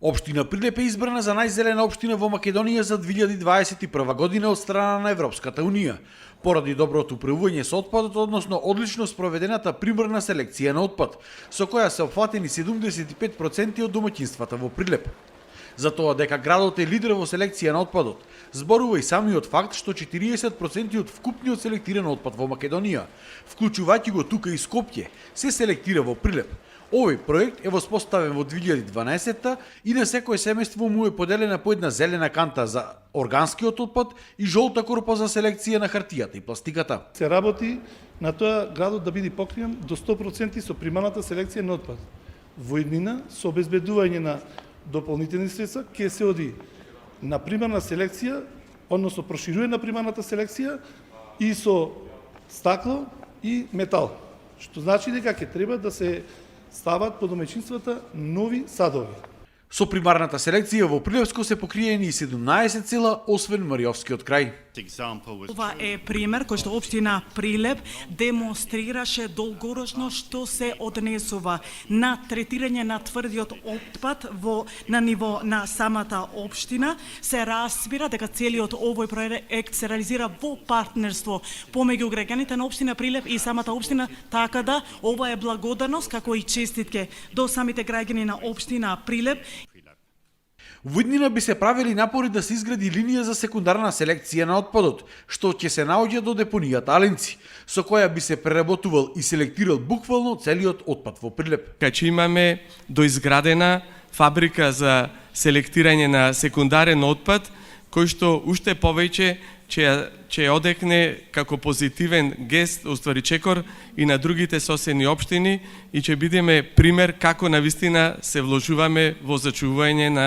Општина Прилеп е избрана за најзелена општина во Македонија за 2021 година од страна на Европската Унија, поради доброто управување со отпадот, односно одлично спроведената примерна селекција на отпад, со која се опфатени 75% од домаќинствата во Прилеп. За тоа дека градот е лидер во селекција на отпадот, зборува и самиот факт што 40% од вкупниот селектиран отпад во Македонија, вклучувајќи го тука и Скопје, се селектира во Прилеп. Овој проект е воспоставен во 2012 и на секое семејство му е поделена по една зелена канта за органскиот отпад и жолта корпа за селекција на хартијата и пластиката. Се работи на тоа градот да биде покриен до 100% со примарната селекција на отпад. Во иднина, со обезбедување на дополнителни средства, ќе се оди на примарна селекција, односно проширување на примарната селекција и со стакло и метал. Што значи дека ќе треба да се стават по домаќинствата нови садови. Со примарната селекција во Прилепско се покриени и 17 села, освен Мариовскиот крај. Ова е пример кој што општина Прилеп демонстрираше долгорочно што се однесува на третирање на тврдиот отпад на ниво на самата општина. Се разбира дека целиот овој проект се реализира во партнерство помеѓу граѓаните на општина Прилеп и самата општина, така да ова е благодарност како и честитке до самите граѓани на општина Прилеп. Во иднина би се правили напори да се изгради линија за секундарна селекција на отпадот, што ќе се наоѓа до депонијата Аленци, со која би се преработувал и селектирал буквално целиот отпад во Прилеп. Кај имаме доизградена фабрика за селектирање на секундарен отпад, кој што уште повеќе ќе одекне како позитивен гест, уствари чекор и на другите соседни општини и ќе бидеме пример како навистина се вложуваме во зачувување на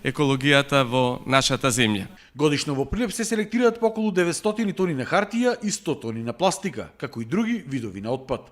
екологијата во нашата земја. Годишно во Прилеп се селектираат по околу 900 тони на хартија и 100 тони на пластика, како и други видови на отпад.